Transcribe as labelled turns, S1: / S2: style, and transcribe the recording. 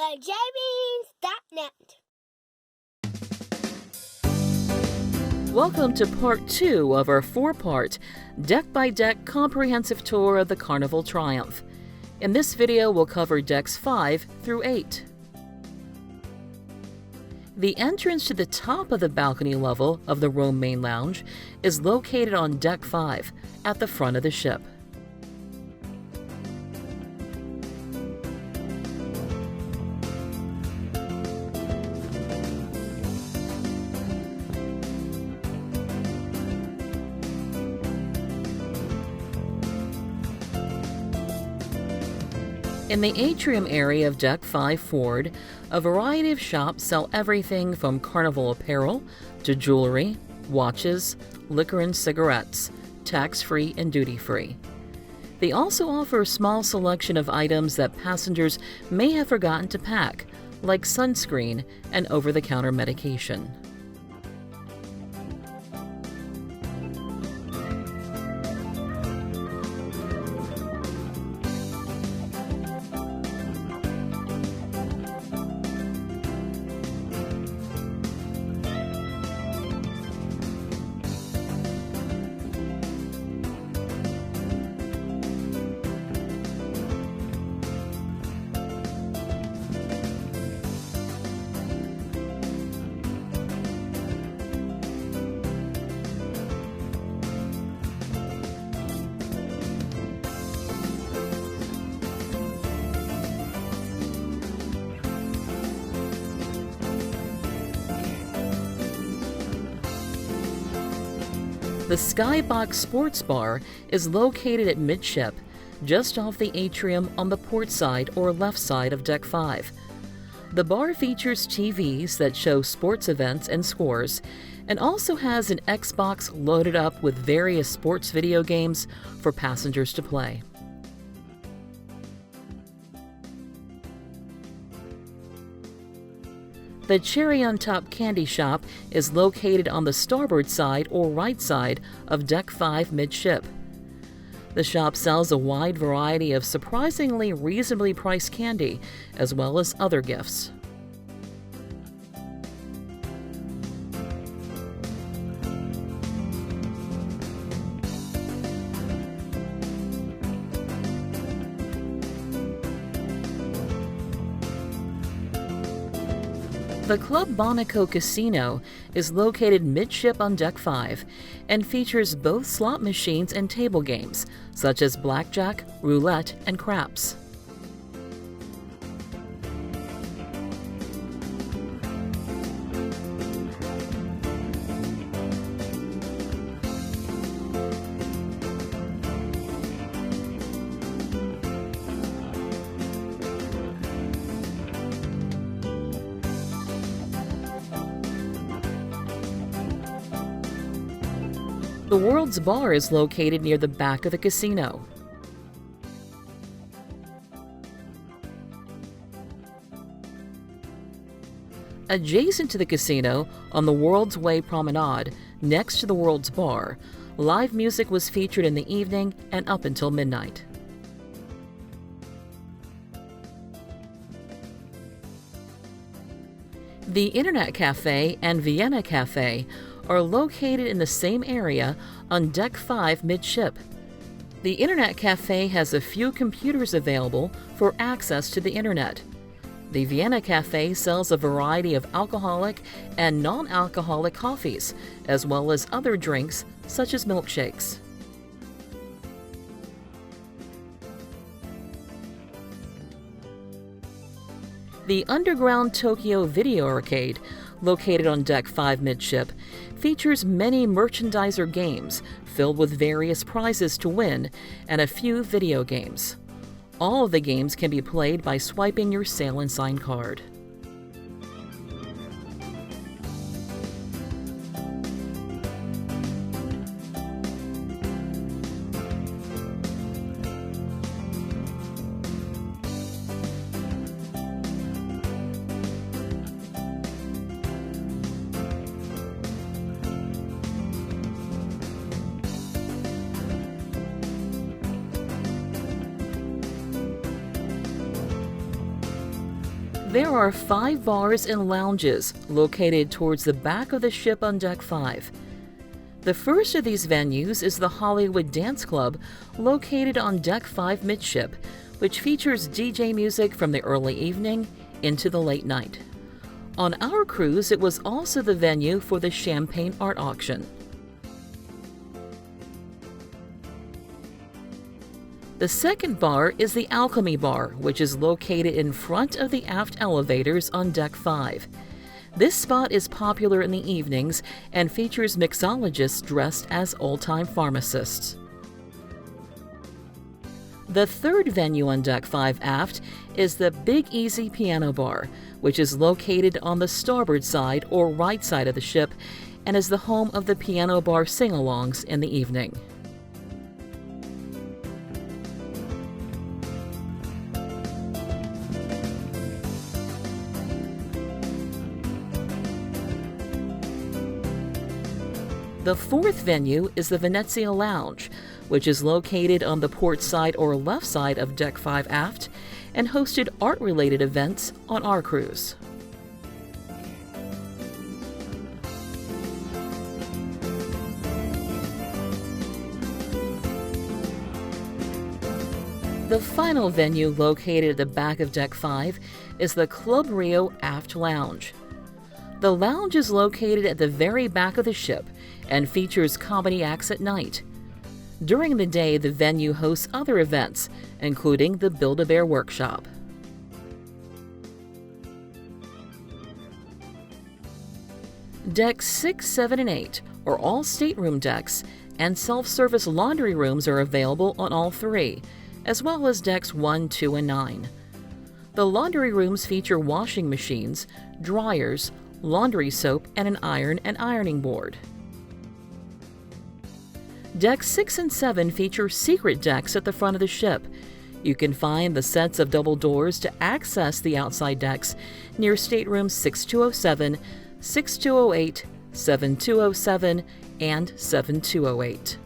S1: the JELLYBEANS.net.
S2: Welcome to part 2 of our 4-part, deck-by-deck comprehensive tour of the Carnival Triumph. In this video, we'll cover decks 5 through 8. The entrance to the top of the balcony level of the Rome Main Lounge is located on Deck 5, at the front of the ship. In the atrium area of Deck 5 forward, a variety of shops sell everything from carnival apparel to jewelry, watches, liquor and cigarettes, tax-free and duty-free. They also offer a small selection of items that passengers may have forgotten to pack, like sunscreen and over-the-counter medication. The Skybox Sports Bar is located at midship, just off the atrium on the port side or left side of Deck 5. The bar features TVs that show sports events and scores, and also has an Xbox loaded up with various sports video games for passengers to play. The Cherry on Top candy shop is located on the starboard side or right side of Deck 5 midship. The shop sells a wide variety of surprisingly reasonably priced candy, as well as other gifts. The Club MONACO Casino is located midship on Deck 5 and features both slot machines and table games, such as blackjack, roulette, and craps. The World's Bar is located near the back of the casino. Adjacent to the casino, on the World's Way Promenade, next to the World's Bar, live music was featured in the evening and up until midnight. The Internet Cafe and Vienna Cafe are located in the same area on Deck 5 midship. The Internet Cafe has a few computers available for access to the Internet. The Vienna Cafe sells a variety of alcoholic and non-alcoholic coffees, as well as other drinks such as milkshakes. The Underground Tokyo Video Arcade, located on Deck 5 midship, features many merchandiser games filled with various prizes to win and a few video games. All of the games can be played by swiping your Sail and Sign card. There are 5 bars and lounges located towards the back of the ship on Deck 5. The first of these venues is the Hollywood Dance Club, located on Deck 5 midship, which features DJ music from the early evening into the late night. On our cruise, it was also the venue for the champagne art auction. The second bar is the Alchemy Bar, which is located in front of the aft elevators on Deck 5. This spot is popular in the evenings and features mixologists dressed as old-time pharmacists. The third venue on Deck 5 aft is the Big Easy Piano Bar, which is located on the starboard side or right side of the ship and is the home of the piano bar sing-alongs in the evening. The fourth venue is the Venezia Lounge, which is located on the port side or left side of Deck 5 aft and hosted art-related events on our cruise. The final venue located at the back of Deck 5 is the Club Rio Aft Lounge. The lounge is located at the very back of the ship and features comedy acts at night. During the day, the venue hosts other events, including the Build-A-Bear Workshop. Decks 6, 7, and 8 are all stateroom decks, and self-service laundry rooms are available on all 3, as well as decks 1, 2, and 9. The laundry rooms feature washing machines, dryers, laundry soap, and an iron and ironing board. Decks 6 and 7 feature secret decks at the front of the ship. You can find the sets of double doors to access the outside decks near staterooms 6207, 6208, 7207, and 7208.